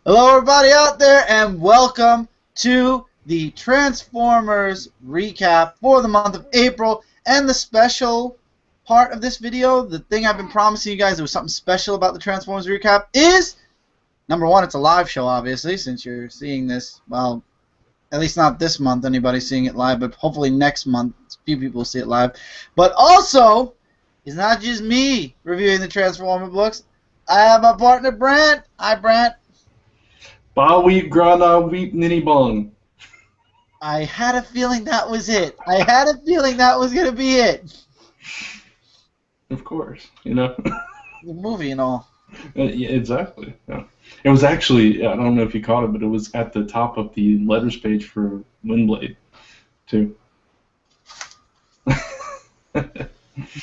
Hello, everybody out there, and welcome to the Transformers recap for the month of April. And the special part of this video, the thing I've been promising you guys, there was something special about the Transformers recap, is number one, it's a live show, obviously, since you're seeing this. Well, at least not this month, anybody's seeing it live, but hopefully next month, a few people will see it live. But also, it's not just me reviewing the Transformer books. I have my partner, Brant. Hi, Brant. Ba weep grana weep ninny bong. I had a feeling that was it. I had a feeling that was gonna be it. Of course, you know. The movie and all. Yeah, exactly. Yeah. It was actually, I don't know if you caught it, but it was at the top of the letters page for Windblade, too.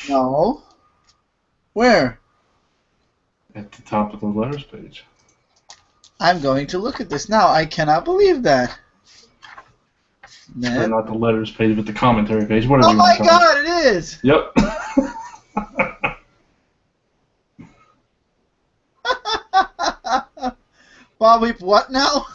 No. Where? At the top of the letters page. I'm going to look at this now. I cannot believe that. Or not the letters page, but the commentary page. Whatever Oh you my want to call God! It is. Yep. Bob Weep, what now?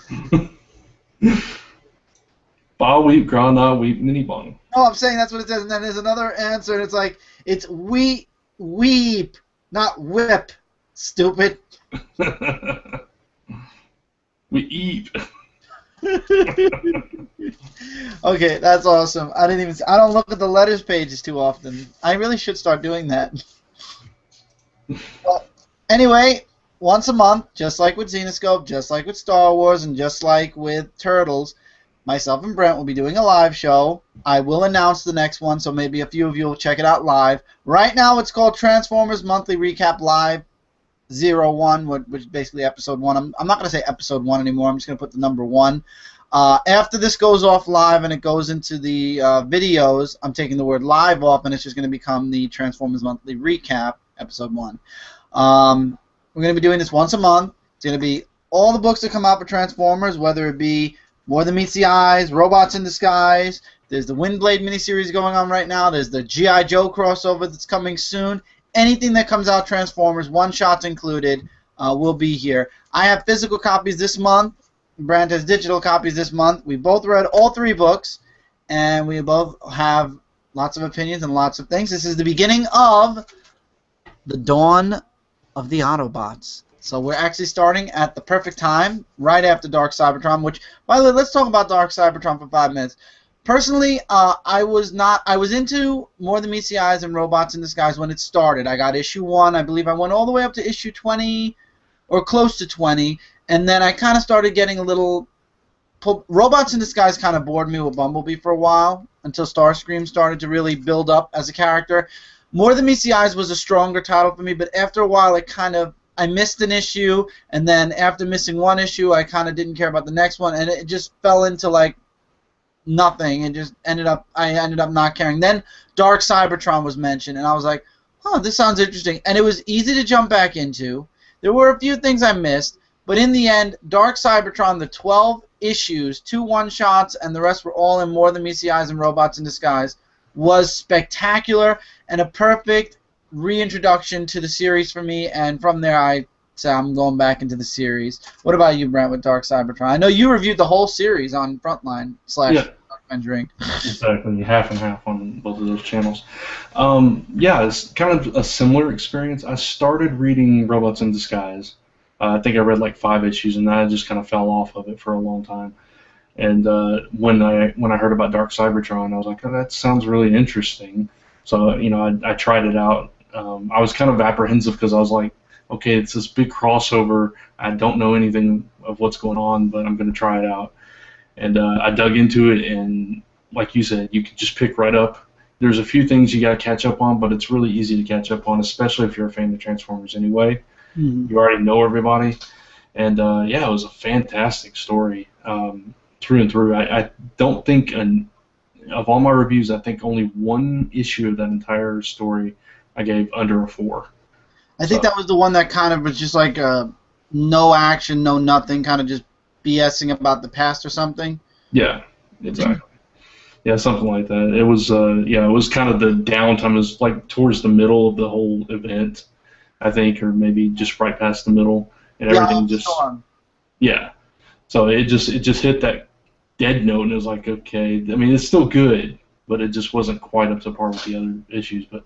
Ba weep grana weep ninny bong. No, I'm saying that's what it says, and then there's another answer, and it's like it's weep, not whip. Stupid. We eat. Okay, that's awesome. I don't look at the letters pages too often. I really should start doing that. Well, anyway, once a month, just like with Xenoscope, just like with Star Wars, and just like with Turtles, myself and Brent will be doing a live show. I will announce the next one, so maybe a few of you will check it out live. Right now, it's called Transformers Monthly Recap Live 01, which is basically episode 1. I'm not going to say episode 1 anymore. I'm just going to put the number 1. After this goes off live and it goes into the videos, I'm taking the word live off, and it's just going to become the Transformers Monthly Recap, episode 1. We're going to be doing this once a month. It's going to be all the books that come out for Transformers, whether it be More Than Meets the Eyes, Robots in Disguise. There's the Windblade miniseries going on right now. There's the G.I. Joe crossover that's coming soon. Anything that comes out Transformers, one-shots included, will be here. I have physical copies this month. Brant has digital copies this month. We both read all 3 books, and we both have lots of opinions and lots of things. This is the beginning of the dawn of the Autobots. So we're actually starting at the perfect time, right after Dark Cybertron, which, by the way, let's talk about Dark Cybertron for 5 minutes. Personally, I was into More Than Meets the Eyes and Robots in Disguise when it started. I got issue 1. I believe I went all the way up to issue 20 or close to 20, and then I kind of started getting a little... Robots in Disguise kind of bored me with Bumblebee for a while until Starscream started to really build up as a character. More Than Meets the Eyes was a stronger title for me, but after a while I missed an issue, and then after missing one issue, I kind of didn't care about the next one, and it just fell into like nothing, and just I ended up not caring. Then Dark Cybertron was mentioned, and I was like, huh, this sounds interesting, and it was easy to jump back into. There were a few things I missed, but in the end, Dark Cybertron, the 12 issues, 2 one-shots, and the rest were all in More Than Meets the Eyes and Robots in Disguise, was spectacular and a perfect reintroduction to the series for me, and from there I said I'm going back into the series. What about you, Brent, with Dark Cybertron? I know you reviewed the whole series on Frontline / Dark Drink. Exactly, half and half on both of those channels. Yeah, it's kind of a similar experience. I started reading Robots in Disguise. I think I read like 5 issues, and I just kind of fell off of it for a long time. And when I heard about Dark Cybertron, I was like, oh, that sounds really interesting. So I tried it out. I was kind of apprehensive because I was like, okay, it's this big crossover. I don't know anything of what's going on, but I'm going to try it out. And I dug into it, and like you said, you can just pick right up. There's a few things you got to catch up on, but it's really easy to catch up on, especially if you're a fan of Transformers anyway. Mm-hmm. You already know everybody. And yeah, it was a fantastic story through and through. I don't think, of all my reviews, I think only 1 issue of that entire story I gave under a 4. I think that was the one that kind of was just like no action, no nothing, kind of just BSing about the past or something. Yeah, exactly. Yeah, something like that. It was it was kind of the downtime. It was like towards the middle of the whole event, I think, or maybe just right past the middle, and everything just. Yeah. So it just hit that dead note, and it was like, okay. I mean, it's still good, but it just wasn't quite up to par with the other issues. But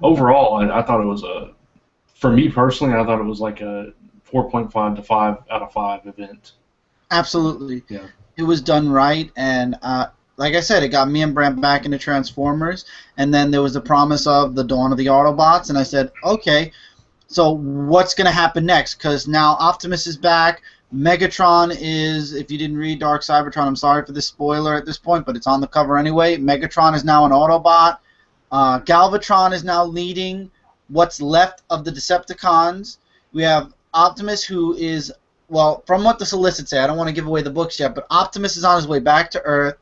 overall, I thought it was for me personally, I thought it was like a 4.5 to 5 out of 5 event. Absolutely. Yeah. It was done right, and like I said, it got me and Brent back into Transformers, and then there was the promise of the dawn of the Autobots, and I said, okay, so what's going to happen next? Because now Optimus is back, Megatron is, if you didn't read Dark Cybertron, I'm sorry for this spoiler at this point, but it's on the cover anyway, Megatron is now an Autobot, Galvatron is now leading what's left of the Decepticons. We have Optimus, who is, well, from what the solicits say, I don't want to give away the books yet, but Optimus is on his way back to Earth.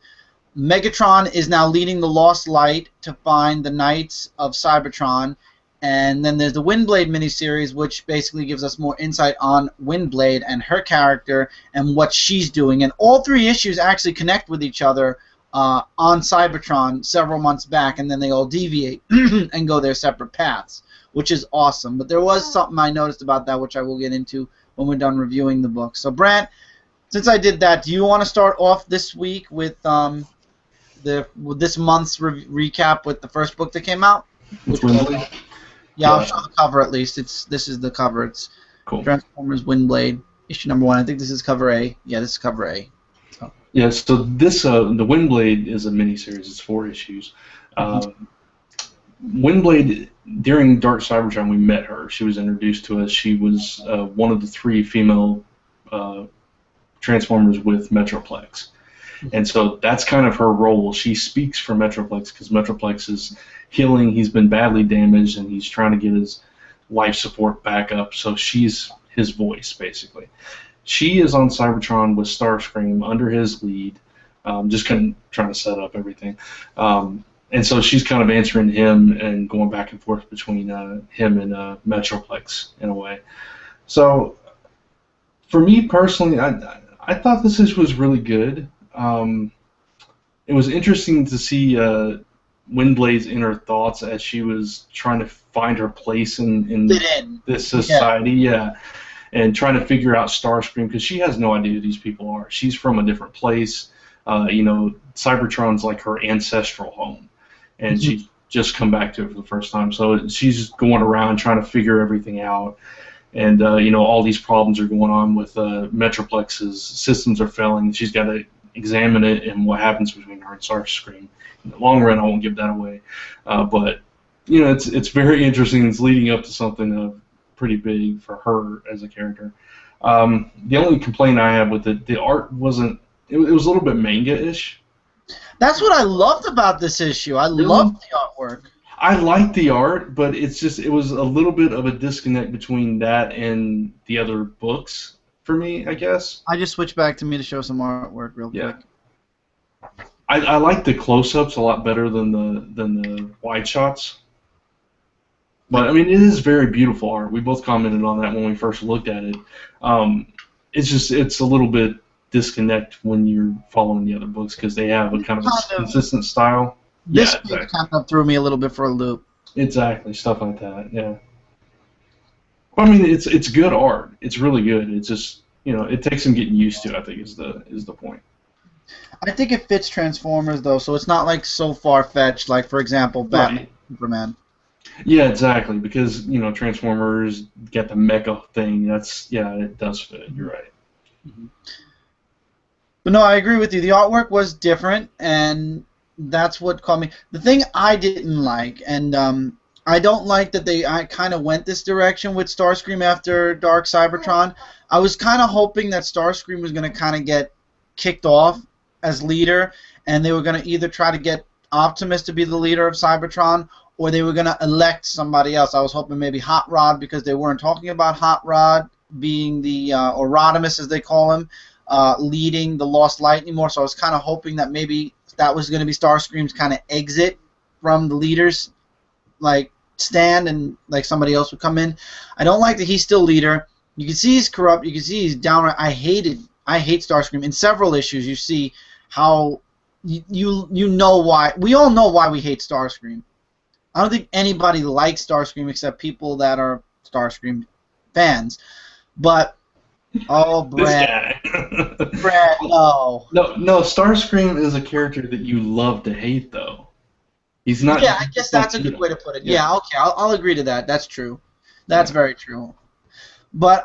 Megatron is now leading the Lost Light to find the Knights of Cybertron. And then there's the Windblade miniseries, which basically gives us more insight on Windblade and her character and what she's doing. And all three issues actually connect with each other on Cybertron several months back, and then they all deviate and go their separate paths, which is awesome. But there was something I noticed about that, which I will get into when we're done reviewing the book. So, Brant, since I did that, do you want to start off this week with this month's recap with the first book that came out? Which Windblade? Yeah, I'll show the cover at least. This is the cover. It's cool. Transformers Windblade, issue number 1. I think this is cover A. Yeah, this is cover A. So. Yeah, so this the Windblade is a miniseries. It's 4 issues. Windblade, during Dark Cybertron, we met her. She was introduced to us. She was one of the 3 female Transformers with Metroplex. And so that's kind of her role. She speaks for Metroplex because Metroplex is healing. He's been badly damaged, and he's trying to get his life support back up. So she's his voice, basically. She is on Cybertron with Starscream under his lead, just kind of trying to set up everything. And so she's kind of answering him and going back and forth between him and Metroplex in a way. So for me personally, I thought this issue was really good. It was interesting to see Windblade's inner thoughts as she was trying to find her place in this society, and trying to figure out Starscream, because she has no idea who these people are. She's from a different place. Cybertron's like her ancestral home, and she's just come back to it for the first time. So she's going around trying to figure everything out. And, all these problems are going on with Metroplex's systems are failing. She's got to examine it and what happens between her and Starscream. In the long run, I won't give that away. But, it's very interesting. It's leading up to something pretty big for her as a character. The only complaint I have with it, the art wasn't... It was a little bit manga-ish. That's what I loved about this issue. I loved the artwork. I liked the art, but it was a little bit of a disconnect between that and the other books for me, I guess. I just switched back to me to show some artwork real quick. I like the close-ups a lot better than the wide shots. But I mean, it is very beautiful art. We both commented on that when we first looked at it. It's a little bit disconnect when you're following the other books because they have a kind of consistent style. This kind of threw me a little bit for a loop. Exactly, stuff like that. Yeah. I mean, it's good art. It's really good. It's just it takes some getting used to. I think is the point. I think it fits Transformers though, so it's not like so far fetched. Like for example, Batman, Superman. Yeah, exactly. Because Transformers get the mecha thing. It does fit. You're right. Mm-hmm. But no, I agree with you. The artwork was different, and that's what caught me. The thing I didn't like, and I don't like that I kind of went this direction with Starscream after Dark Cybertron. I was kind of hoping that Starscream was going to kind of get kicked off as leader, and they were going to either try to get Optimus to be the leader of Cybertron, or they were going to elect somebody else. I was hoping maybe Hot Rod, because they weren't talking about Hot Rod being the, or Rodimus as they call him, leading the Lost Light anymore. So I was kind of hoping that maybe that was going to be Starscream's kind of exit from the leaders, like stand, and like somebody else would come in. I don't like that he's still leader. You can see he's corrupt. You can see he's downright. I hate Starscream. In several issues, you see how you know why. We all know why we hate Starscream. I don't think anybody likes Starscream except people that are Starscream fans. But Oh, This Brant. guy. Brant, no. No, Starscream is a character that you love to hate, though. He's not. Yeah, I guess He's not that's a good way to put it. yeah. Yeah, okay, I'll agree to that. That's true. That's Yeah. very true. But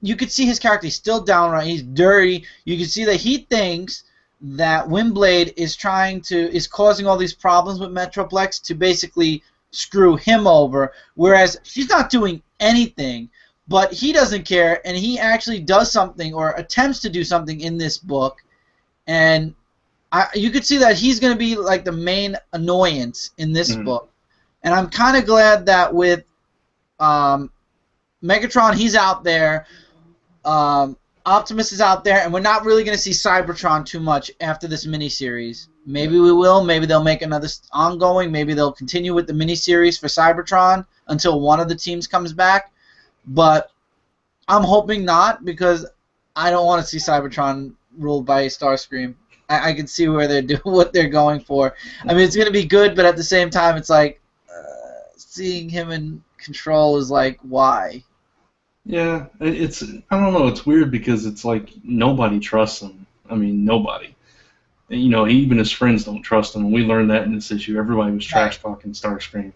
you could see his character. He's still downright. He's dirty. You can see that he thinks that Windblade is causing all these problems with Metroplex to basically screw him over. Whereas she's not doing anything, but he doesn't care, and he actually does something or attempts to do something in this book, and you could see that he's going to be like the main annoyance in this book. And I'm kind of glad that with Megatron, he's out there. Optimus is out there, and we're not really going to see Cybertron too much after this miniseries. Maybe we will. Maybe they'll make another ongoing. Maybe they'll continue with the miniseries for Cybertron until one of the teams comes back. But I'm hoping not, because I don't want to see Cybertron ruled by Starscream. I can see where they're doing what they're going for. I mean, it's going to be good, but at the same time, it's like seeing him in control is like, why? Yeah, it's I don't know. It's weird because it's like nobody trusts him. I mean, nobody. You know, even his friends don't trust him. And we learned that in this issue. Everybody was trash talking Starscream.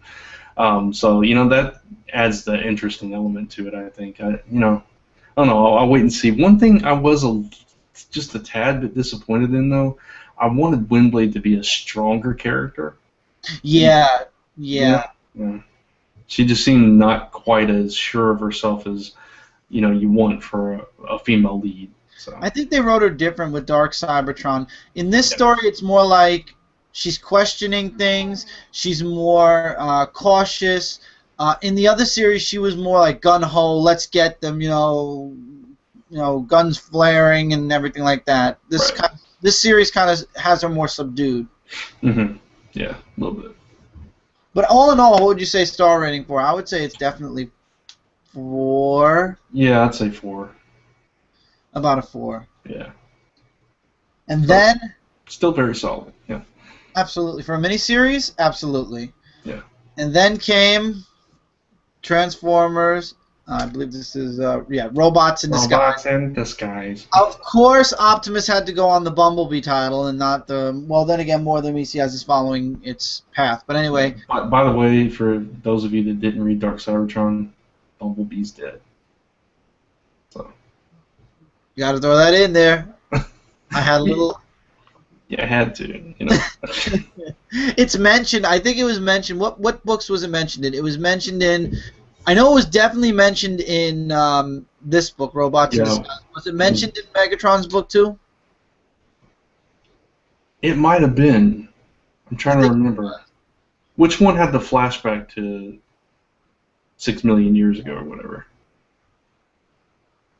So you know that adds the interesting element to it. I think. I don't know. I'll wait and see. One thing I was just a tad bit disappointed in, though. I wanted Windblade to be a stronger character. Yeah. Yeah. She just seemed not quite as sure of herself as you want for a female lead. So I think they wrote her different with Dark Cybertron. In this story, it's more like she's questioning things. She's more cautious. In the other series, she was more like gun ho. Let's get them. Guns flaring and everything like that. This series kind of has her more subdued. Mm-hmm. Yeah, a little bit. But all in all, what would you say star rating for? I would say it's definitely 4. Yeah, I'd say 4. About a 4. Yeah. And then... Still very solid, yeah. Absolutely. For a miniseries, absolutely. Yeah. And then came Transformers. I believe this is, Robots in Disguise. Robots in Disguise. Of course, Optimus had to go on the Bumblebee title and not the... Well, then again, More Than We See As is following its path. But anyway... By the way, for those of you that didn't read Dark Cybertron, Bumblebee's dead. So... You gotta throw that in there. I had a little... Yeah, I had to, It's mentioned. I think it was mentioned. What books was it mentioned in? It was mentioned in... I know it was definitely mentioned in this book, Robots in Disguise. Was it mentioned in Megatron's book too? It might have been. I'm trying to remember. Which one had the flashback to 6 million years ago or whatever?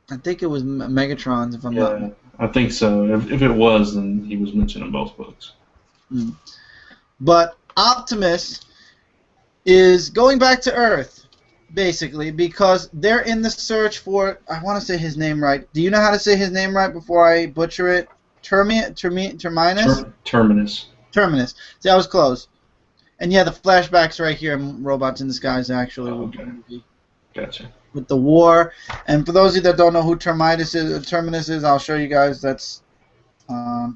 I think it was Megatron's, if I'm not. I think so. If it was, then he was mentioned in both books. But Optimus is going back to Earth, basically, because they're in the search for... I want to say his name right. Do you know how to say his name right before I butcher it? Terminus? Terminus. Terminus. See, I was close. And yeah, the flashbacks right here in Robots in Disguise, actually. Okay. Gotcha. With the war. And for those of you that don't know who Terminus is, I'll show you guys. That's... let's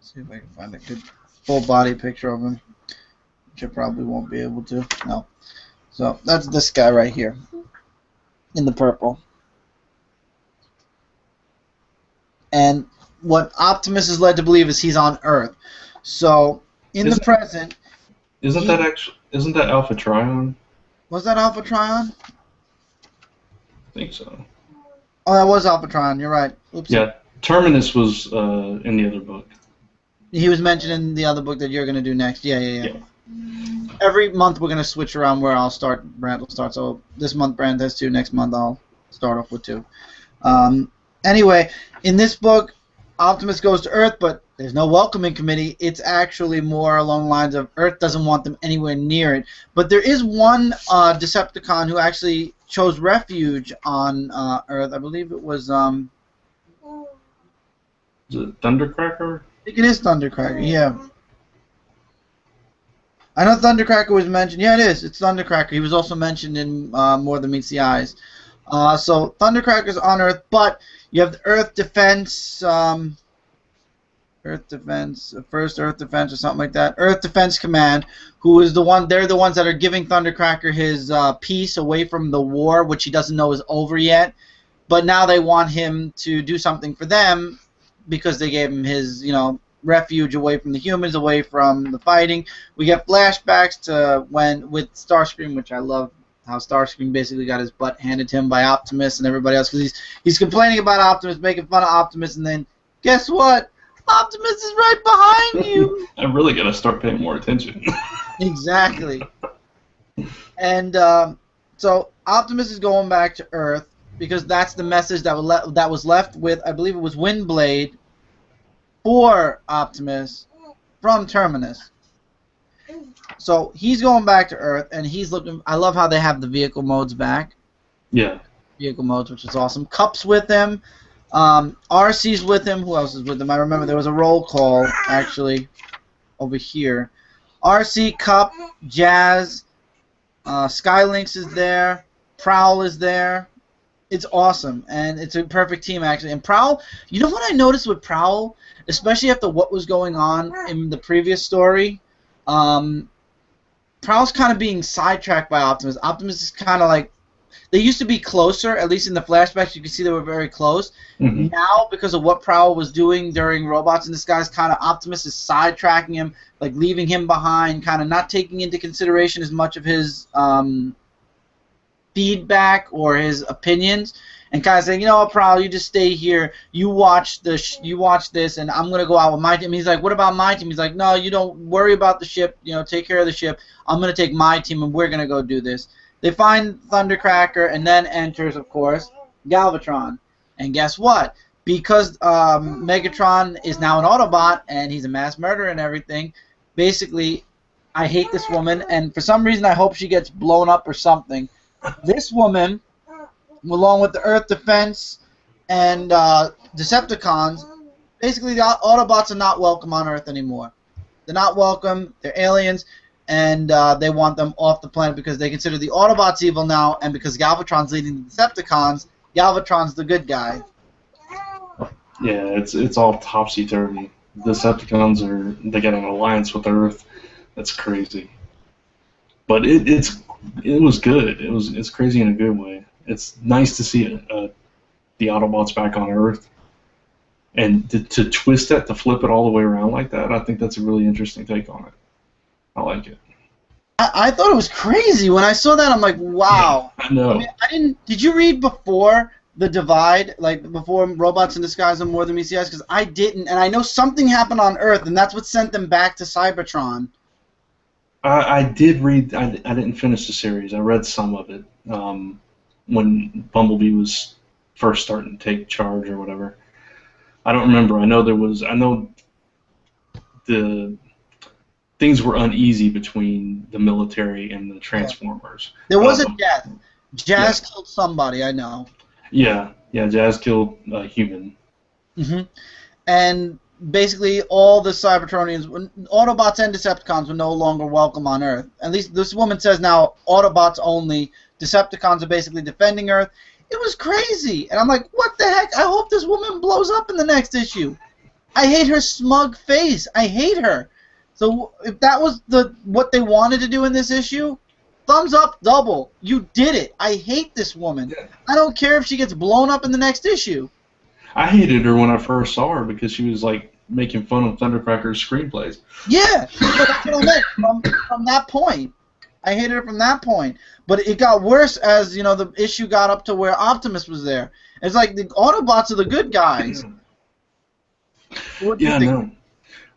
see if I can find a good full-body picture of him. Which I probably won't be able to. No. So that's this guy right here, in the purple. And what Optimus is led to believe is he's on Earth. So in the present, isn't that Alpha Trion? Was that Alpha Trion? I think so. Oh, that was Alpha Trion. You're right. Oops. Yeah, Terminus was in the other book. He was mentioned in the other book that you're going to do next. Yeah. Every month we're going to switch around where I'll start. Brant will start. So this month Brant has 2. Next month I'll start off with 2. Anyway, in this book, Optimus goes to Earth, but there's no welcoming committee. It's actually more along the lines of Earth doesn't want them anywhere near it. But there is one Decepticon who actually chose refuge on Earth. I believe it was... Is it Thundercracker? I think it is Thundercracker, yeah. I know Thundercracker was mentioned. Yeah, it is. It's Thundercracker. He was also mentioned in More Than Meets the Eyes. So Thundercracker's on Earth, but you have the Earth Defense, First Earth Defense or something like that. Earth Defense Command, who is the one? They're the ones that are giving Thundercracker his peace away from the war, which he doesn't know is over yet. But now they want him to do something for them because they gave him his, refuge away from the humans, away from the fighting. We get flashbacks to when with Starscream, which I love. How Starscream basically got his butt handed to him by Optimus and everybody else because he's complaining about Optimus, making fun of Optimus, and then guess what? Optimus is right behind you. I really gotta start paying more attention. Exactly. And so Optimus is going back to Earth because that's the message that was left with, I believe it was Windblade, for Optimus from Terminus. So he's going back to Earth, and he's looking. I love how they have the vehicle modes back. Yeah. Vehicle modes, which is awesome. Cup's with him. RC's with him. Who else is with him? I remember there was a roll call, actually, over here. RC, Cup, Jazz, Skylynx is there. Prowl is there. It's awesome, and it's a perfect team, actually. And Prowl, you know what I noticed with Prowl, especially after what was going on in the previous story? Prowl's kind of being sidetracked by Optimus. Optimus is kind of like, they used to be closer, at least in the flashbacks you can see they were very close. Mm-hmm. Now, because of what Prowl was doing during Robots in Disguise, kind of Optimus is sidetracking him, like leaving him behind, kind of not taking into consideration as much of his feedback or his opinions, and kind of saying, you know what, Prowl, you just stay here, you watch this, and I'm gonna go out with my team. He's like, what about my team? He's like, no, you don't worry about the ship, take care of the ship. I'm gonna take my team and we're gonna go do this. They find Thundercracker, and then enters, of course, Galvatron. And guess what? Because Megatron is now an Autobot and he's a mass murderer and everything, basically, I hate this woman, and for some reason I hope she gets blown up or something. This woman, along with the Earth Defense and Decepticons, basically the Autobots are not welcome on Earth anymore. They're not welcome, they're aliens, and they want them off the planet because they consider the Autobots evil now, and because Galvatron's leading the Decepticons, Galvatron's the good guy. Yeah, it's all topsy-turvy. The Decepticons they got an alliance with Earth. That's crazy. But it was good. It's crazy in a good way. It's nice to see the Autobots back on Earth, and to twist that, to flip it all the way around like that. I think that's a really interesting take on it. I like it. I thought it was crazy when I saw that. I'm like, wow. Yeah, I know. I mean, Did you read before the Divide, like before Robots in Disguise and More Than Meets the Eyes? Because I didn't, and I know something happened on Earth, and that's what sent them back to Cybertron. I did read. I didn't finish the series. I read some of it when Bumblebee was first starting to take charge or whatever. I don't remember. I know the things were uneasy between the military and the Transformers. There was a death. Jazz killed somebody, I know. Yeah, Jazz killed a human. Mm-hmm. And basically all the Cybertronians, Autobots and Decepticons, were no longer welcome on Earth. At least this woman says now Autobots only. Decepticons are basically defending Earth. It was crazy. And I'm like, what the heck? I hope this woman blows up in the next issue. I hate her smug face. I hate her. So if that was what they wanted to do in this issue, thumbs up double. You did it. I hate this woman. Yeah. I don't care if she gets blown up in the next issue. I hated her when I first saw her because she was like making fun of Thundercracker's screenplays. Yeah, that's what I meant from that point. I hated her from that point. But it got worse as, the issue got up to where Optimus was there. It's like the Autobots are the good guys. What do you think? No.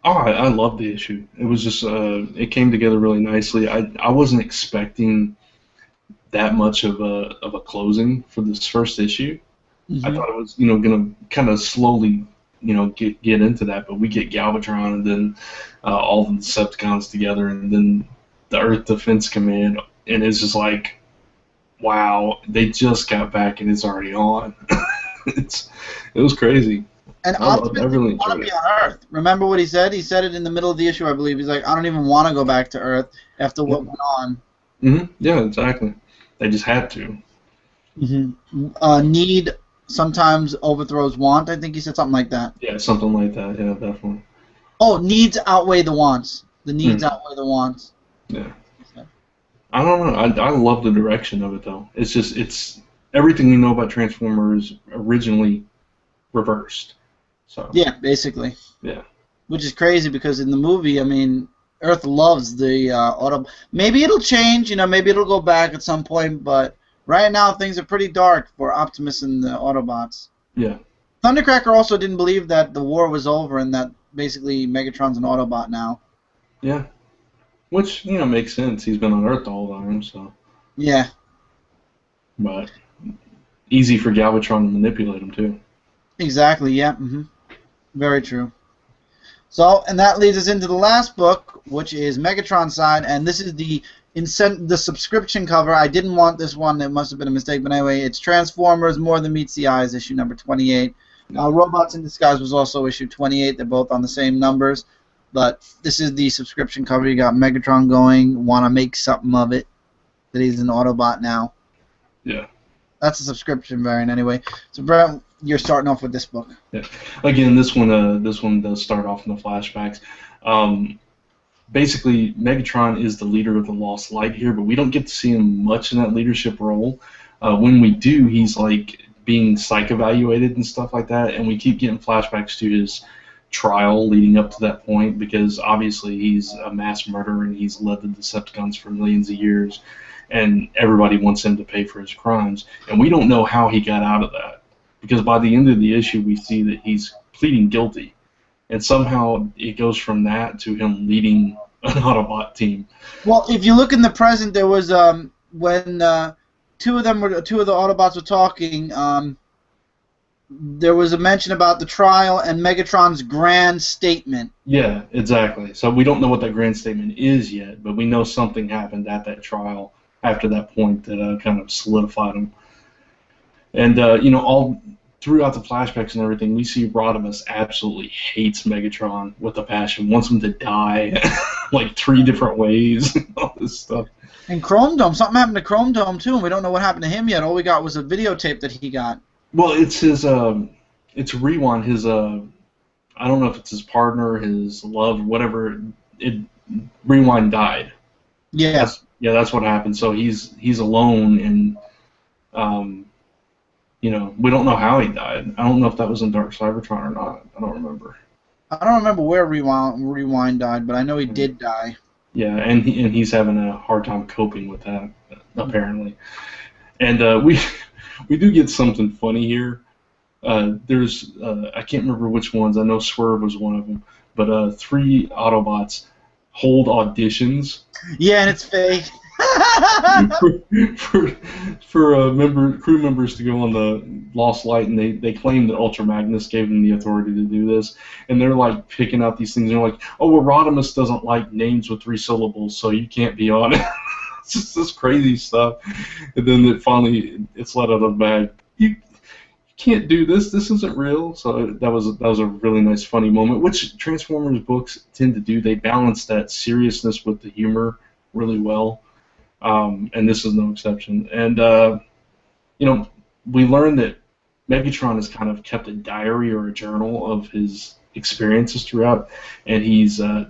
Oh, I love the issue. It was just it came together really nicely. I wasn't expecting that much of a closing for this first issue. Mm-hmm. I thought it was going to kind of slowly get into that, but we get Galvatron and then all the Decepticons together and then the Earth Defense Command, and it's just like, wow, they just got back and it's already on. It was crazy. And Optimus didn't want to be on Earth. Remember what he said? He said it in the middle of the issue, I believe. He's like, I don't even want to go back to Earth after what went on. Mm-hmm. Yeah, exactly. They just had to. Need sometimes overthrows want. I think he said something like that. Yeah, something like that. Yeah, definitely. Oh, needs outweigh the wants. The needs outweigh the wants. Yeah. I don't know. I love the direction of it though. It's everything you know about Transformers originally reversed. So Yeah, basically. yeah. Which is crazy because in the movie, I mean, Earth loves the auto. Maybe it'll change, maybe it'll go back at some point, but right now things are pretty dark for Optimus and the Autobots. Yeah. Thundercracker also didn't believe that the war was over and that basically Megatron's an Autobot now. Yeah. Which, makes sense. He's been on Earth the whole time, so. Yeah. But easy for Galvatron to manipulate him, too. Exactly, yeah. Very true. So, and that leads us into the last book, which is Megatron's side, and this is the subscription cover. I didn't want this one. It must have been a mistake, but anyway, it's Transformers More Than Meets the Eyes, issue number 28. Robots in Disguise was also issue 28. They're both on the same numbers, but this is the subscription cover. You got Megatron going, want to make something of it, that he's an Autobot now. Yeah. That's a subscription variant anyway. So, Brent, you're starting off with this book. Yeah. Again, this one does start off in the flashbacks. Basically, Megatron is the leader of the Lost Light here, but we don't get to see him much in that leadership role. When we do, he's like being psych evaluated and stuff like that, and we keep getting flashbacks to his trial leading up to that point because obviously he's a mass murderer and he's led the Decepticons for millions of years, and everybody wants him to pay for his crimes, and we don't know how he got out of that because by the end of the issue we see that he's pleading guilty, and somehow it goes from that to him leading an Autobot team. Well, if you look in the present, there was when two of the Autobots were talking. There was a mention about the trial and Megatron's grand statement. Yeah, exactly. So we don't know what that grand statement is yet, but we know something happened at that trial after that point that kind of solidified him. And all throughout the flashbacks and everything, we see Rodimus absolutely hates Megatron with a passion, wants him to die like 3 different ways, and all this stuff. And Chrome Dome, something happened to Chrome Dome too, and we don't know what happened to him yet. All we got was a videotape that he got. Well, it's his, it's Rewind, his, I don't know if it's his partner, his love, whatever. Rewind died. Yeah. That's what happened. So he's alone, and we don't know how he died. I don't know if that was in Dark Cybertron or not. I don't remember. I don't remember where Rewind died, but I know he did die. Yeah, and he's having a hard time coping with that, apparently. And we do get something funny here. There's I can't remember which ones. I know Swerve was one of them, but 3 Autobots hold auditions. Yeah, and it's fake. for crew members to go on the Lost Light, and they claim that Ultra Magnus gave them the authority to do this, and they're like picking out these things. They're like, oh, well, Rodimus doesn't like names with 3 syllables, so you can't be on it. It's just this crazy stuff, and then it's let out of the bag. You can't do this. This isn't real. So that was a really nice, funny moment, which Transformers books tend to do. They balance that seriousness with the humor really well. And this is no exception. And, we learned that Megatron has kind of kept a diary or a journal of his experiences throughout, and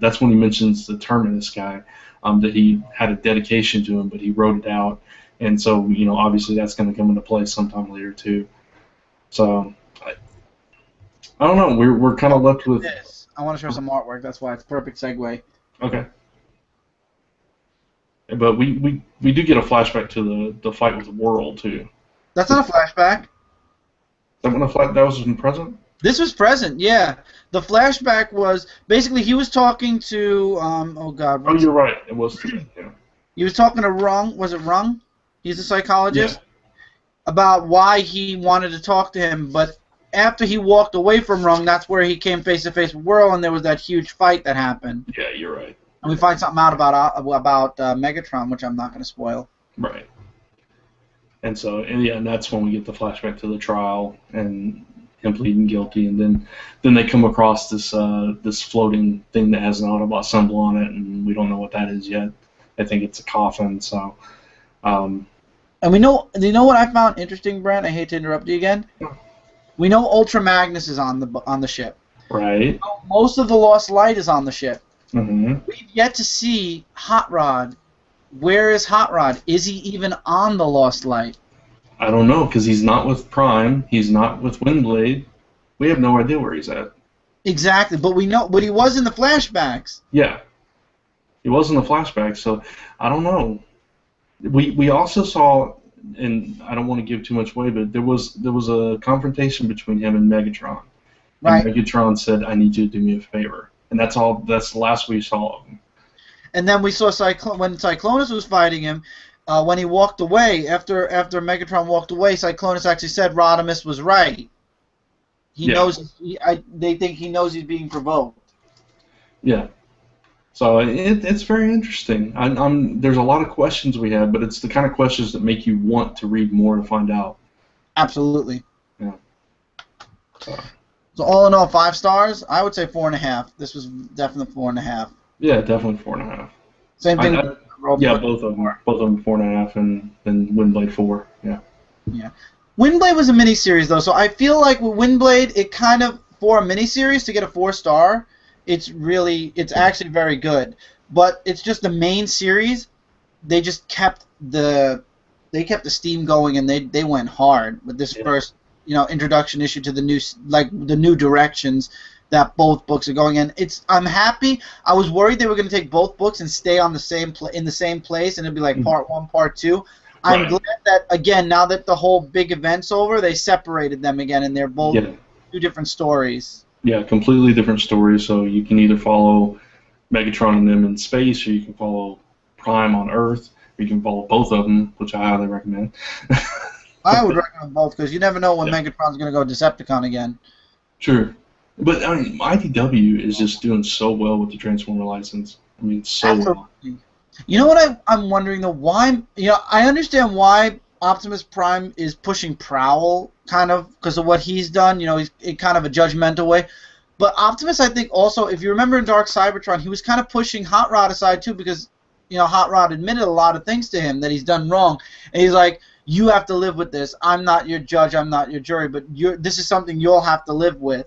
that's when he mentions the Terminus guy, that he had a dedication to him, but he wrote it out, and so, obviously that's going to come into play sometime later, too. So, I don't know, we're kind of left with... This. I want to show some artwork, that's why it's a perfect segue. Okay. But we do get a flashback to the fight with the World too. That's not a flashback. That was in present? This was present, yeah. The flashback was basically he was talking to oh god. Oh, you're right. It was today. Yeah. He was talking to Rung. Was it Rung? He's a psychologist. Yeah. About why he wanted to talk to him, but after he walked away from Rung, that's where he came face to face with Whirl, and there was that huge fight that happened. Yeah, you're right. And we find something out about Megatron, which I'm not going to spoil. Right. And that's when we get the flashback to the trial and him pleading guilty, and then they come across this floating thing that has an Autobot symbol on it, and we don't know what that is yet. I think it's a coffin. So, And we know, you know what I found interesting, Brent? I hate to interrupt you again. We know Ultra Magnus is on the ship. Right. Most of the Lost Light is on the ship. Mm-hmm. We've yet to see Hot Rod. Where is Hot Rod? Is he even on the Lost Light? I don't know, because he's not with Prime. He's not with Windblade. We have no idea where he's at. Exactly, but we know, but he was in the flashbacks. Yeah, he was in the flashback, so I don't know. We also saw, and I don't want to give too much away, but there was a confrontation between him and Megatron. Right. And Megatron said, "I need you to do me a favor," and that's all. That's the last we saw of him. And then we saw when Cyclonus was fighting him. When he walked away, after Megatron walked away, Cyclonus actually said Rodimus was right. He knows. They think he knows he's being provoked. Yeah. So it's very interesting. There's a lot of questions we have, but it's the kind of questions that make you want to read more to find out. Absolutely. Yeah. So all in all, 5 stars. I would say 4.5. This was definitely 4.5. Yeah, definitely 4.5. Same thing. Yeah, both of them. Both of them 4.5, and then Windblade 4. Yeah. Yeah. Windblade was a miniseries though, so I feel like with Windblade, it kind of, for a miniseries to get a 4-star, it's actually very good. But it's just the main series. They just kept the steam going, and they went hard with this first introduction issue to the new directions that both books are going in. I'm happy. I was worried they were going to take both books and stay on in the same place, and it'd be like part 1, part 2. I'm glad that, again, now that the whole big event's over, they separated them again, and they're both 2 different stories. Yeah, completely different stories. So you can either follow Megatron and them in space, or you can follow Prime on Earth, or you can follow both of them, which I highly recommend. I would recommend both, because you never know when Megatron's going to go Decepticon again. Sure. But I mean, IDW is just doing so well with the Transformer license. I mean, so well. You know what I'm wondering though? Why? I understand why Optimus Prime is pushing Prowl, kind of because of what he's done. He's in kind of a judgmental way. But Optimus, I think, also, if you remember in Dark Cybertron, he was kind of pushing Hot Rod aside too, because Hot Rod admitted a lot of things to him that he's done wrong, and he's like, "You have to live with this. I'm not your judge. I'm not your jury, but this is something you'll have to live with."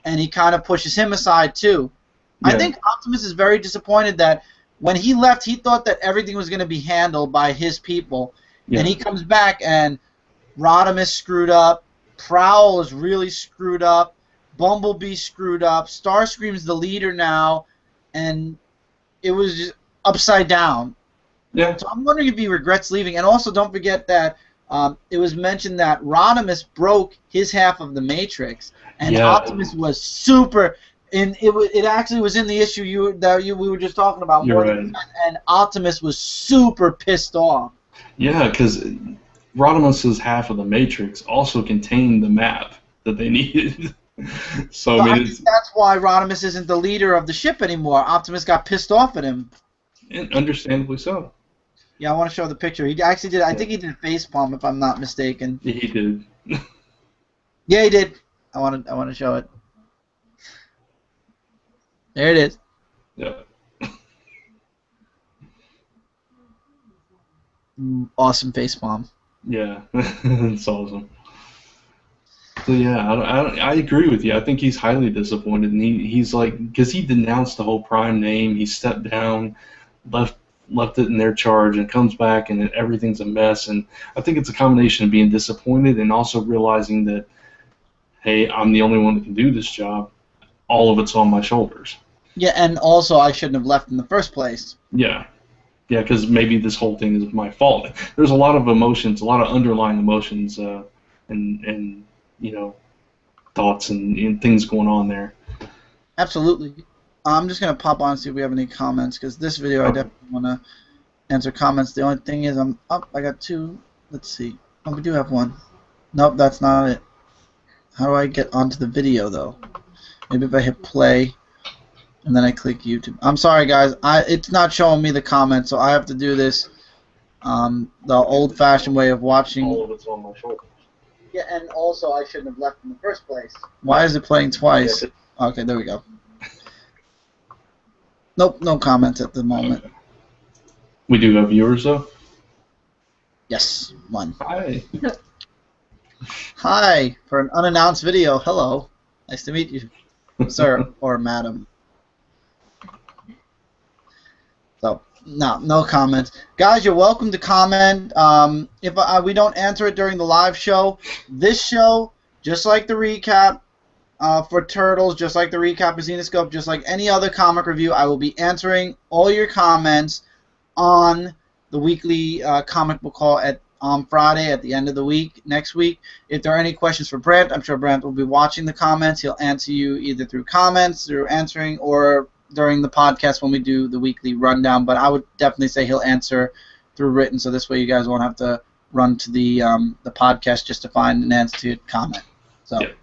And he kind of pushes him aside too. Yeah. I think Optimus is very disappointed that when he left, he thought that everything was going to be handled by his people. Yeah. And he comes back and Rodimus screwed up, Prowl is really screwed up, Bumblebee screwed up, Starscream's the leader now, and it was just upside down. Yeah. So I'm wondering if he regrets leaving. And also, don't forget that it was mentioned that Rodimus broke his half of the Matrix. And Optimus was super, and it actually was in the issue we were just talking about. You're right. And Optimus was super pissed off. Yeah, because Rodimus's half of the Matrix also contained the map that they needed. So I think that's why Rodimus isn't the leader of the ship anymore. Optimus got pissed off at him. And understandably so. Yeah, I want to show the picture. He actually did. I think he did a facepalm, if I'm not mistaken. Yeah, he did. Yeah, he did. I want to show it. There it is. Yeah. Awesome facepalm. Yeah, it's awesome. So yeah, I agree with you. I think he's highly disappointed, and he's like, because he denounced the whole Prime name, he stepped down, left it in their charge, and comes back, and everything's a mess. And I think it's a combination of being disappointed and also realizing that, hey, I'm the only one that can do this job. All of it's on my shoulders. Yeah, and also I shouldn't have left in the first place. Yeah. Yeah, because maybe this whole thing is my fault. There's a lot of emotions, a lot of underlying emotions, and thoughts and things going on there. Absolutely. I'm just going to pop on and see if we have any comments, because this video I definitely want to answer comments. The only thing is I got 2. Let's see. Oh, we do have 1. Nope, that's not it. How do I get onto the video, though? Maybe if I hit play, and then I click YouTube. I'm sorry, guys. It's not showing me the comments, so I have to do this the old-fashioned way of watching. All of it's on my shoulders. Yeah, and also I shouldn't have left in the first place. Why is it playing twice? Okay, there we go. Nope, no comments at the moment. We do have viewers, though? Yes, one. Hi. Hi, for an unannounced video. Hello. Nice to meet you, sir or madam. So, no comments. Guys, you're welcome to comment. If we don't answer it during the live show, this show, just like the recap for Turtles, just like the recap of Xenoscope, just like any other comic review, I will be answering all your comments on the weekly comic book call on Friday at the end of the week, next week. If there are any questions for Brant, I'm sure Brant will be watching the comments. He'll answer you either through comments, through answering, or during the podcast when we do the weekly rundown. But I would definitely say he'll answer through written, so this way you guys won't have to run to the podcast just to find an answer to your comment. So. Yep.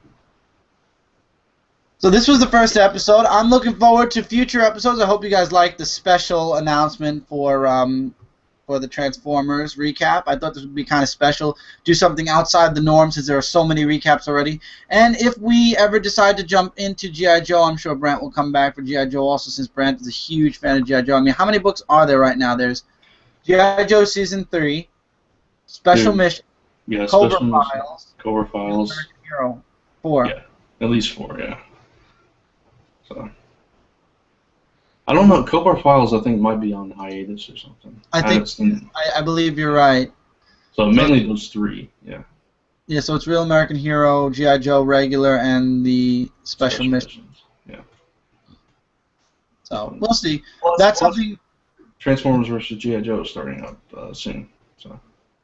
So this was the first episode. I'm looking forward to future episodes. I hope you guys liked the special announcement for the Transformers recap. I thought this would be kind of special. Do something outside the norm since there are so many recaps already. And if we ever decide to jump into G.I. Joe, I'm sure Brant will come back for G.I. Joe also, since Brant is a huge fan of G.I. Joe. I mean, how many books are there right now? There's G.I. Joe Season 3, Special Mission, Yeah, Cobra Special Files, Cobra Files. American Hero 4. Yeah, at least 4, yeah. So I don't know. Cobra Files, I think, might be on hiatus or something. I believe you're right. So mainly those 3, yeah. Yeah, so it's Real American Hero, G.I. Joe regular, and the Special Mission. Yeah. So we'll see. Plus, something. Transformers versus G.I. Joe is starting up soon. So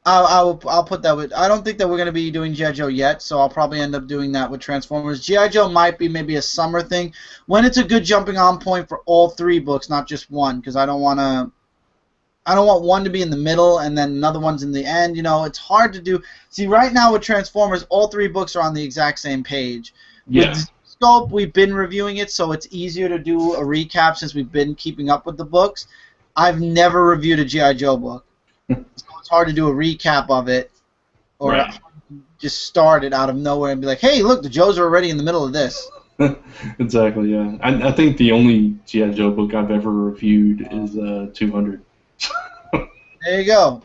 I'll put that with. I don't think that we're going to be doing G.I. Joe yet, so I'll probably end up doing that with Transformers. G.I. Joe might be maybe a summer thing when it's a good jumping on point for all 3 books, not just one, because I don't want one to be in the middle and then another one's in the end. You know, it's hard to do. See, right now with Transformers, all 3 books are on the exact same page. yeah. With Scope, we've been reviewing it, so it's easier to do a recap since we've been keeping up with the books. I've never reviewed a G.I. Joe book. So it's hard to do a recap of it, or Right. just start it out of nowhere and be like, hey, look, the Joes are already in the middle of this. Exactly, yeah. I think the only G.I. Joe book I've ever reviewed is 200. There you go.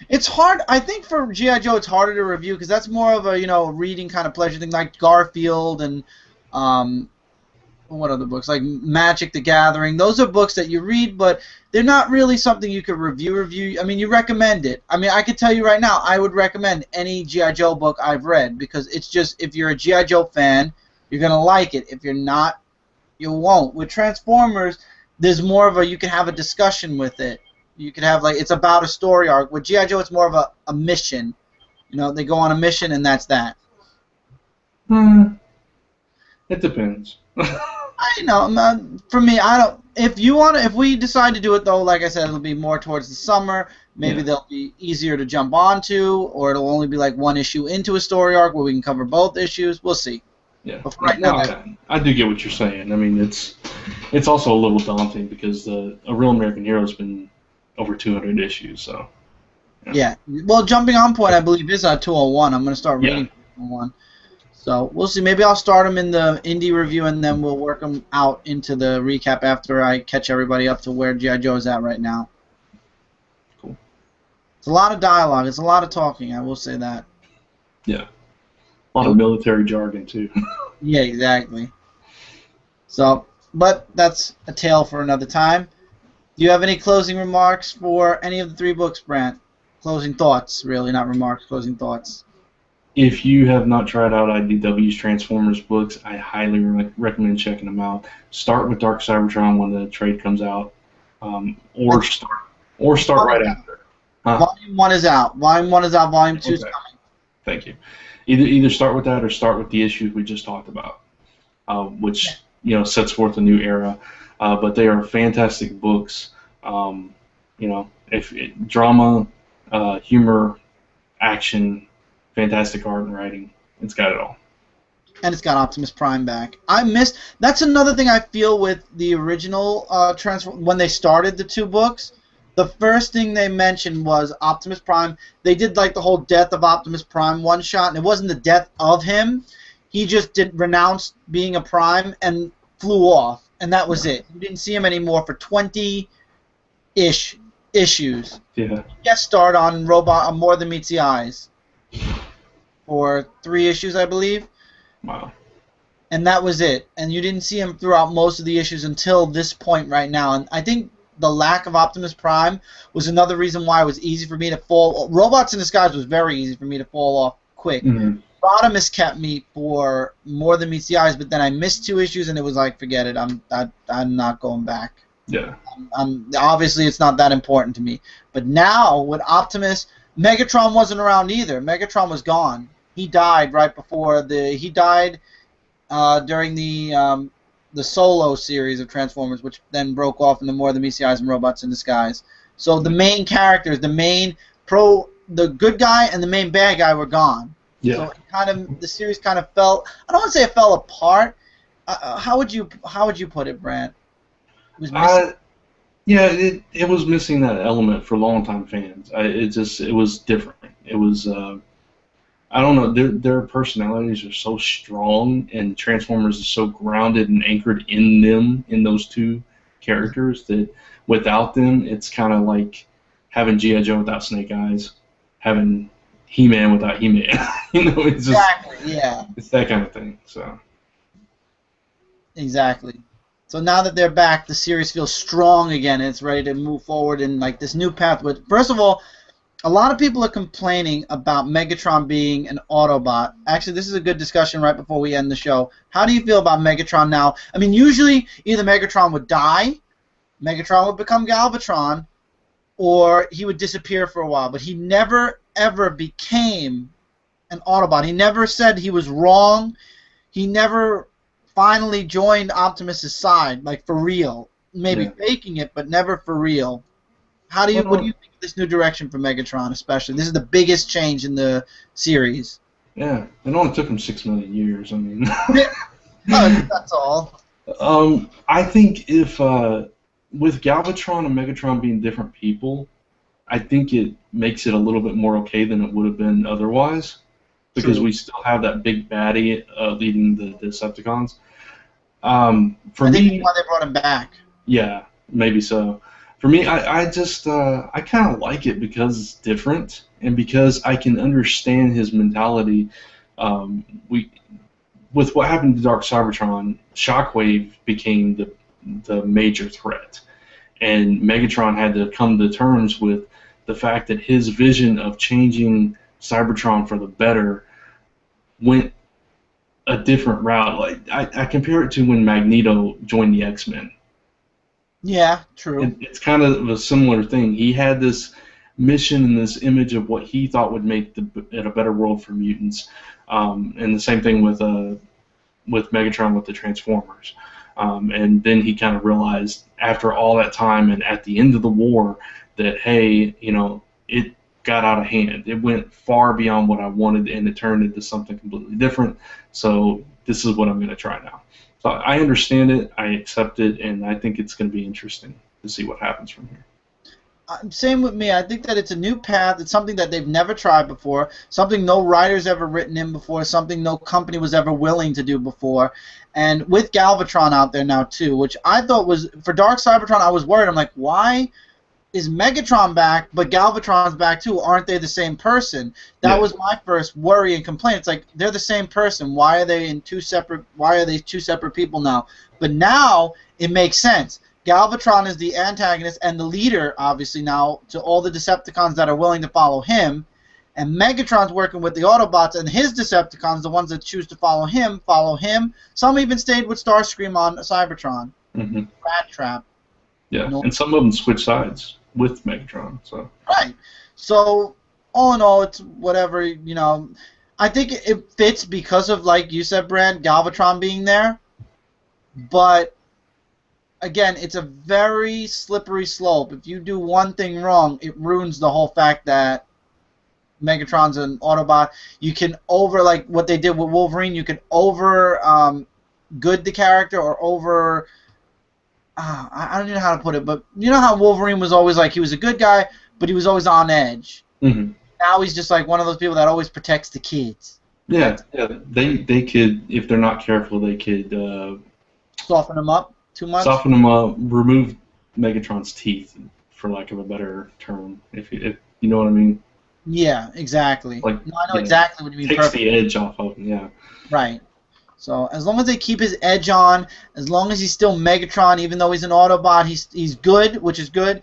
It's hard. I think for G.I. Joe it's harder to review because that's more of a reading kind of pleasure thing, like Garfield and what other books, like Magic the Gathering. Those are books that you read, but they're not really something you could review. I mean, you recommend it. I mean, I could tell you right now, I would recommend any G.I. Joe book I've read because it's just, if you're a G.I. Joe fan, you're going to like it. If you're not, you won't. With Transformers, there's more of you can have a discussion with it. You could have, it's about a story arc. With G.I. Joe, it's more of a mission. They go on a mission and that's that. It depends. For me, I don't. If we decide to do it though, like I said, it'll be more towards the summer. Maybe they'll be easier to jump onto, or it'll only be like one issue into a story arc where we can cover both issues. We'll see. Yeah. But for right now, I do get what you're saying. I mean, it's also a little daunting because a Real American Hero has been over 200 issues, so. Yeah. Well, jumping on point, I believe, is 201. I'm going to start reading 201. So we'll see. Maybe I'll start them in the indie review, and then we'll work them out into the recap after I catch everybody up to where G.I. Joe is at right now. Cool. It's a lot of dialogue. It's a lot of talking. I will say that. Yeah. A lot of military jargon, too. Yeah, exactly. So, but that's a tale for another time. Do you have any closing remarks for any of the 3 books, Brant? Closing thoughts, really, not remarks, closing thoughts. If you have not tried out IDW's Transformers books, I highly recommend checking them out. Start with Dark Cybertron when the trade comes out, or start right after. Volume 1 is out. Volume 1 is out. Volume 2 is coming. Thank you. Either start with that or start with the issues we just talked about, which sets forth a new era. But they are fantastic books. If drama, humor, action, fantastic art and writing, it's got it all. And it's got Optimus Prime back. That's another thing I feel with the original when they started the 2 books. The first thing they mentioned was Optimus Prime. They did the whole death of Optimus Prime one shot, and it wasn't the death of him. He just renounced being a Prime and flew off, and that was it. You didn't see him anymore for 20-ish issues. Yeah. Guest starred on Robot on More Than Meets the Eyes for 3 issues, I believe. Wow. And that was it. And you didn't see him throughout most of the issues until this point right now. And I think the lack of Optimus Prime was another reason why it was easy for me to fall. Robots in Disguise was very easy for me to fall off quick. Mm-hmm. Rodimus kept me for More Than Meets the Eyes, but then I missed 2 issues, and it was like, forget it. I'm not going back. Yeah. Obviously, it's not that important to me. But now with Optimus, Megatron wasn't around either. Megatron was gone. He died right before he died during the Solo series of Transformers, which then broke off into More Than Meets the Eyes and Robots in Disguise. So the main characters, the good guy and the main bad guy were gone. Yeah. So the series kind of fell. I don't want to say it fell apart. How would you put it, Brant? It was missing. Yeah, it was missing that element for longtime fans. It was different. It was I don't know. Their personalities are so strong, and Transformers is so grounded and anchored in them, in those 2 characters, that without them, it's kind of like having G.I. Joe without Snake Eyes, having He-Man without He-Man. It's just, exactly. Yeah. It's that kind of thing. So. Exactly. So now that they're back, the series feels strong again. And it's ready to move forward in like this new path. But first of all, a lot of people are complaining about Megatron being an Autobot. Actually, this is a good discussion right before we end the show. How do you feel about Megatron now? I mean, usually either Megatron would die, Megatron would become Galvatron, or he would disappear for a while. But he never, ever became an Autobot. He never said he was wrong. He never finally joined Optimus's side, like for real. Maybe faking it, but never for real. What do you think of this new direction for Megatron, especially? This is the biggest change in the series. Yeah, it only took him 6 million years. I mean, that's all. I think if with Galvatron and Megatron being different people, I think it makes it a little bit more okay than it would have been otherwise, because we still have that big baddie leading the Decepticons. For me, think that's why they brought him back. Yeah, maybe so. For me, I kind of like it because it's different, and because I can understand his mentality. With what happened to Dark Cybertron, Shockwave became the major threat, and Megatron had to come to terms with the fact that his vision of changing Cybertron for the better went a different route. Like I compare it to when Magneto joined the X-Men. Yeah, true. It's kind of a similar thing. He had this mission and this image of what he thought would make it a better world for mutants, and the same thing with Megatron with the Transformers. And then he kind of realized after all that time and at the end of the war that, hey, it got out of hand. It went far beyond what I wanted, and it turned into something completely different. So this is what I'm going to try now. So I understand it, I accept it, and I think it's going to be interesting to see what happens from here. Same with me. I think that it's a new path. It's something that they've never tried before, something no writer's ever written in before, something no company was ever willing to do before. And with Galvatron out there now, too, which I thought was, for Dark Cybertron, I was worried. I'm like, why is Megatron back, but Galvatron's back, too? Aren't they the same person? That was my first worry and complaint. It's like, they're the same person. Why are they two separate people now? But now, it makes sense. Galvatron is the antagonist and the leader, obviously, now to all the Decepticons that are willing to follow him. And Megatron's working with the Autobots, and his Decepticons, the ones that choose to follow him, follow him. Some even stayed with Starscream on Cybertron. Mm-hmm. Rat Trap. Yeah, and some of them switch sides with Megatron. So. Right. So, all in all, it's whatever, I think it fits because of, like you said, Brant, Galvatron being there. But again, it's a very slippery slope. If you do one thing wrong, it ruins the whole fact that Megatron's an Autobot. You can like what they did with Wolverine, you can good the character or I don't know how to put it, but you know how Wolverine was always like, he was a good guy, but he was always on edge. Mm-hmm. Now he's just like one of those people that always protects the kids. Yeah. They could, if they're not careful, they could soften him up too much. Soften him up, remove Megatron's teeth for lack of a better term. If you know what I mean. Yeah, exactly. Like, No, I know exactly what you mean. Takes the edge off of him. Yeah. Right. So as long as they keep his edge on, as long as he's still Megatron, even though he's an Autobot, he's good, which is good.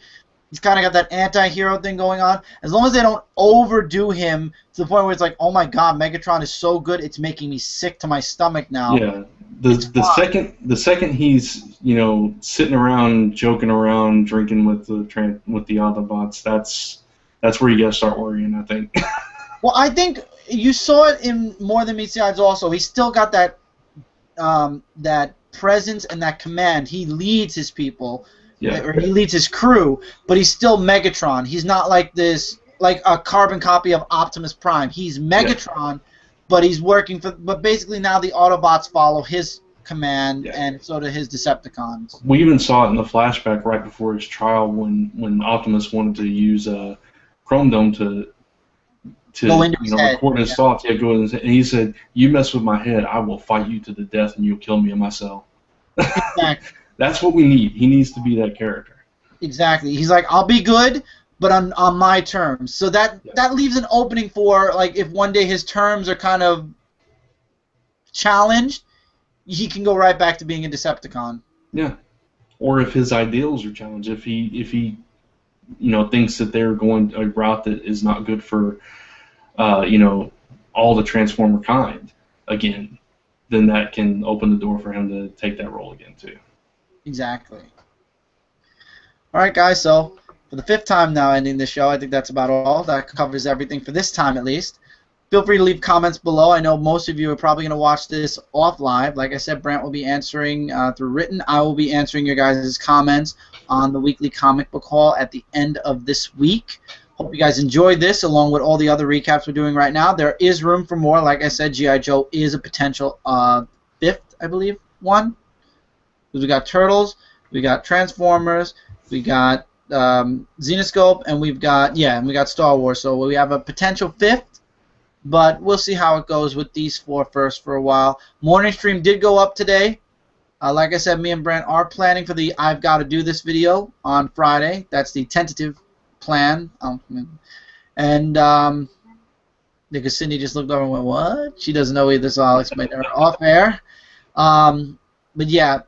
He's kind of got that anti-hero thing going on. As long as they don't overdo him to the point where it's like, oh my God, Megatron is so good, it's making me sick to my stomach now. Yeah. The second he's sitting around joking around drinking with the Autobots, that's where you gotta start worrying, I think. Well, I think you saw it in More Than Meets the Eyes also. He's still got that that presence and that command. He leads his people, or he leads his crew, but he's still Megatron. He's not like a carbon copy of Optimus Prime. He's Megatron, but he's working for. But basically now the Autobots follow his command, and so do his Decepticons. We even saw it in the flashback right before his trial when Optimus wanted to use Chrome Dome to go into his head. Record his thoughts. Yeah, go in his head. And he said, "You mess with my head, I will fight you to the death, and you'll kill me in my cell." Exactly. That's what we need. He needs to be that character. Exactly. He's like, I'll be good, but on my terms. So that leaves an opening for, like, if one day his terms are kind of challenged, he can go right back to being a Decepticon. Yeah. Or if his ideals are challenged, if he thinks that they're going a route that is not good for all the Transformer kind again, then that can open the door for him to take that role again too. Exactly. All right, guys. So for the 5th time now ending the show, I think that's about all. That covers everything for this time at least. Feel free to leave comments below. I know most of you are probably going to watch this off live. Like I said, Brant will be answering through written. I will be answering your guys' comments on the weekly comic book haul at the end of this week. Hope you guys enjoyed this along with all the other recaps we're doing right now. There is room for more. Like I said, G.I. Joe is a potential 5th, I believe, one. Because we got Turtles, we got Transformers, we got Xenoscope, and we got Star Wars. So we have a potential 5th. But we'll see how it goes with these 4 first for a while. Morning stream did go up today. Like I said, me and Brant are planning for the I've Got to Do This video on Friday. That's the tentative plan. And because Cindy just looked over and went, what? She doesn't know either, so I'll explain to her off air. But yeah,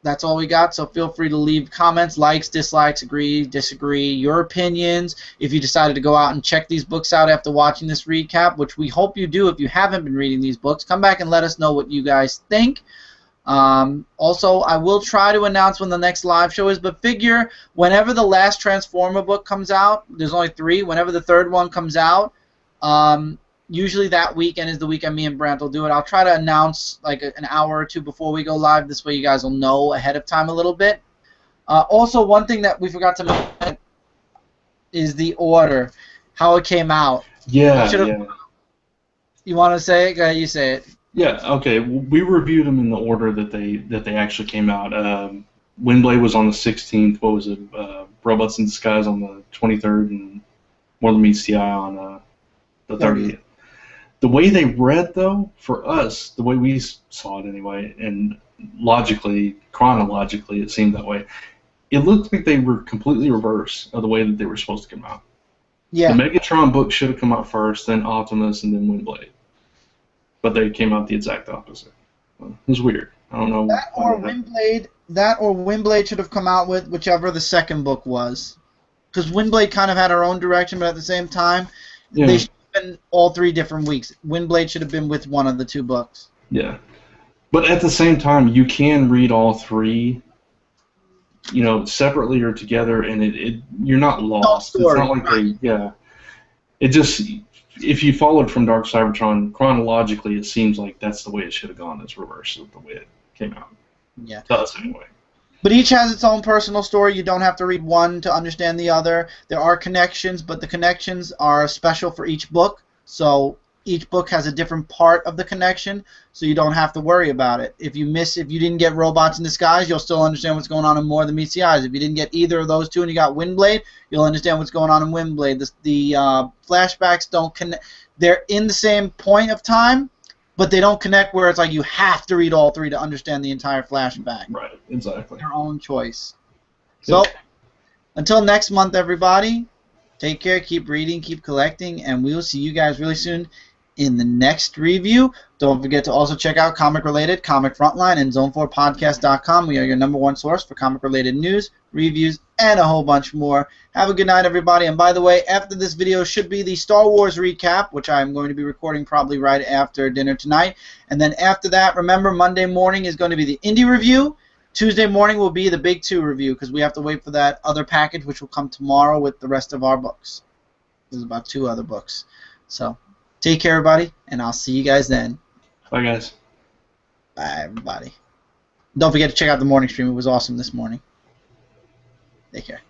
that's all we got, so feel free to leave comments, likes, dislikes, agree, disagree, your opinions. If you decided to go out and check these books out after watching this recap, which we hope you do if you haven't been reading these books, come back and let us know what you guys think. Also, I will try to announce when the next live show is, but figure whenever the last Transformer book comes out, there's only 3, whenever the 3rd one comes out, usually that weekend is the weekend me and Brant will do it. I'll try to announce like an hour or 2 before we go live. This way you guys will know ahead of time a little bit. Also, one thing that we forgot to mention is the order, how it came out. Yeah. You want to say it? Go ahead, you say it. Yeah, okay. We reviewed them in the order that they actually came out. Windblade was on the 16th. What was it? Robots in Disguise on the 23rd, and More Than Meets the Eye on the 30th. The way they read, though, for us, the way we saw it anyway, and logically, chronologically, it seemed that way, it looked like they were completely reverse of the way that they were supposed to come out. Yeah. The Megatron book should have come out first, then Optimus, and then Windblade. But they came out the exact opposite. It was weird. I don't know. That or Windblade should have come out with whichever the second book was. Because Windblade kind of had her own direction, but at the same time, they should have been all 3 different weeks. Windblade should have been with one of the 2 books. Yeah. But at the same time, you can read all 3, separately or together, and you're not lost. It's not like It just, if you followed from Dark Cybertron chronologically, it seems like that's the way it should have gone. It's reverse of the way it came out. Yeah. To us, anyway. But each has its own personal story. You don't have to read one to understand the other. There are connections, but the connections are special for each book. So each book has a different part of the connection, so you don't have to worry about it. If you didn't get Robots in Disguise, you'll still understand what's going on in More Than Meets the Eyes. If you didn't get either of those 2 and you got Windblade, you'll understand what's going on in Windblade. The flashbacks don't connect. They're in the same point of time, but they don't connect where it's like you have to read all 3 to understand the entire flashback. Right, exactly. Their own choice. So, Until next month, everybody, take care, keep reading, keep collecting, and we will see you guys really soon in the next review. Don't forget to also check out Comic Related, Comic Frontline, and Zone4Podcast.com. We are your #1 source for comic-related news, reviews, and a whole bunch more. Have a good night, everybody. And by the way, after this video should be the Star Wars recap, which I'm going to be recording probably right after dinner tonight. And then after that, remember, Monday morning is going to be the Indie review. Tuesday morning will be the Big 2 review because we have to wait for that other package, which will come tomorrow with the rest of our books. There's about 2 other books. So take care, everybody, and I'll see you guys then. Bye, guys. Bye, everybody. Don't forget to check out the morning stream. It was awesome this morning. Take care.